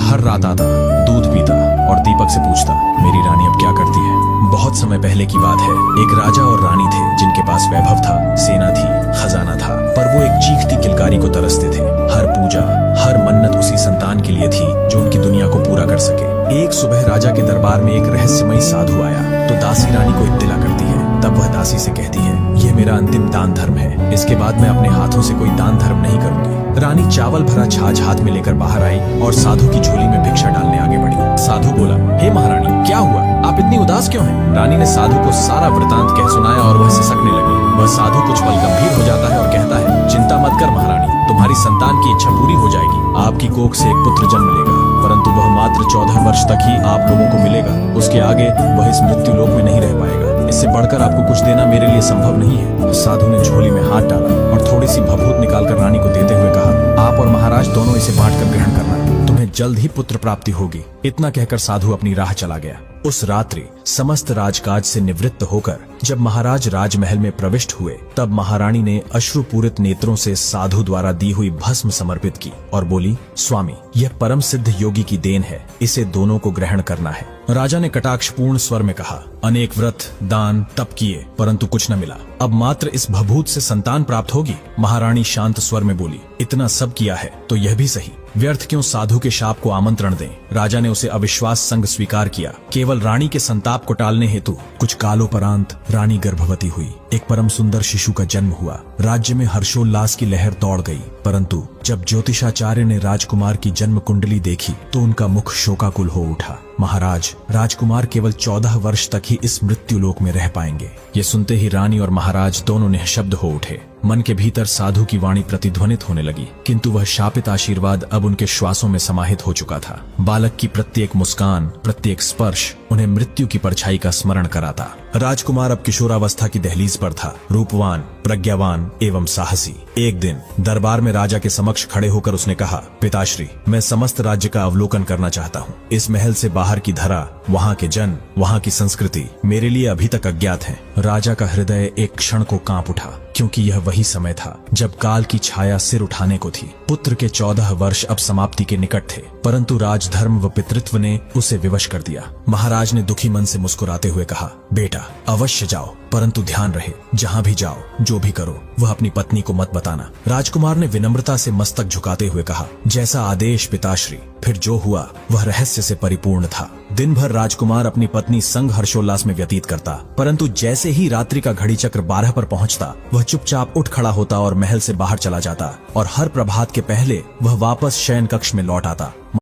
हर रात आता, दूध पीता और दीपक से पूछता, मेरी रानी अब क्या करती है। बहुत समय पहले की बात है, एक राजा और रानी थे जिनके पास वैभव था, सेना थी, खजाना था, पर वो एक चीखती किलकारी को तरसते थे। हर पूजा, हर मन्नत उसी संतान के लिए थी जो उनकी दुनिया को पूरा कर सके। एक सुबह राजा के दरबार में एक रहस्यमयी साधु आया तो दासी रानी को इत्तिला करती है। तब वह दासी से कहती है, यह मेरा अंतिम दान धर्म है, इसके बाद मैं अपने हाथों से कोई दान धर्म नहीं करूंगी। रानी चावल भरा छाछ हाथ में लेकर बाहर आई और साधु की झोली में भिक्षा डालने आगे बढ़ी। साधु बोला, हे महारानी, क्या हुआ, आप इतनी उदास क्यों हैं? रानी ने साधु को सारा वृतांत कह सुनाया और वह सिसकने लगी। वह साधु कुछ पल गंभीर हो जाता है और कहता है, चिंता मत कर महारानी, तुम्हारी संतान की इच्छा पूरी हो जाएगी। आपकी कोख से एक पुत्र जन्म लेगा, परंतु वह मात्र 14 वर्ष तक ही आप लोगों को मिलेगा। उसके आगे वह इस मृत्यु लोक में नहीं रह पाएगा। इससे बढ़कर आपको कुछ देना मेरे लिए संभव नहीं है। साधु ने झोली में हाथ डाला और थोड़ी सी भभूत निकालकर रानी को देते हुए कहा, आप और महाराज दोनों इसे बांटकर ग्रहण करना, तुम्हें जल्द ही पुत्र प्राप्ति होगी। इतना कहकर साधु अपनी राह चला गया। उस रात्रि समस्त राजकाज से निवृत्त होकर जब महाराज राजमहल में प्रविष्ट हुए, तब महारानी ने अश्रुपूरित नेत्रों से साधु द्वारा दी हुई भस्म समर्पित की और बोली, स्वामी, यह परम सिद्ध योगी की देन है, इसे दोनों को ग्रहण करना है। राजा ने कटाक्षपूर्ण स्वर में कहा, अनेक व्रत दान तप किए परंतु कुछ न मिला, अब मात्र इस भभूत से संतान प्राप्त होगी। महारानी शांत स्वर में बोली, इतना सब किया है तो यह भी सही, व्यर्थ क्यों साधु के शाप को आमंत्रण दें। राजा ने उसे अविश्वास संग स्वीकार किया। केवल रानी के संताप को टालने हेतु कुछ कालोपरांत रानी गर्भवती हुई। एक परम सुंदर शिशु का जन्म हुआ। राज्य में हर्षोल्लास की लहर दौड़ गई, परंतु जब ज्योतिषाचार्य ने राजकुमार की जन्म कुंडली देखी तो उनका मुख शोकाकुल हो उठा। महाराज, राजकुमार केवल 14 वर्ष तक ही इस मृत्यु लोक में रह पाएंगे। ये सुनते ही रानी और महाराज दोनों निःशब्द हो उठे। मन के भीतर साधु की वाणी प्रतिध्वनित होने लगी, किंतु वह शापित आशीर्वाद अब उनके श्वासों में समाहित हो चुका था। बालक की प्रत्येक मुस्कान, प्रत्येक स्पर्श उन्हें मृत्यु की परछाई का स्मरण कराता। राजकुमार अब किशोरावस्था की दहलीज पर था, रूपवान, प्रज्ञावान एवं साहसी। एक दिन दरबार में राजा के समक्ष खड़े होकर उसने कहा, पिताश्री, मैं समस्त राज्य का अवलोकन करना चाहता हूँ। इस महल से बाहर की धरा, वहाँ के जन, वहाँ की संस्कृति मेरे लिए अभी तक अज्ञात है। राजा का हृदय एक क्षण को कांप उठा, क्योंकि यह वही समय था जब काल की छाया सिर उठाने को थी। पुत्र के 14 वर्ष अब समाप्ति के निकट थे, परंतु राजधर्म व पितृत्व ने उसे विवश कर दिया। महाराज ने दुखी मन से मुस्कुराते हुए कहा, बेटा, अवश्य जाओ, परंतु ध्यान रहे, जहाँ भी जाओ, जो भी करो, वह अपनी पत्नी को मत बताना। राजकुमार ने विनम्रता से मस्तक झुकाते हुए कहा, जैसा आदेश पिताश्री। फिर जो हुआ वह रहस्य से परिपूर्ण था। दिन भर राजकुमार अपनी पत्नी संग हर्षोल्लास में व्यतीत करता, परंतु जैसे ही रात्रि का घड़ी चक्र 12 पर पहुंचता, वह चुपचाप उठ खड़ा होता और महल से बाहर चला जाता, और हर प्रभात के पहले वह वापस शयन कक्ष में लौट आता।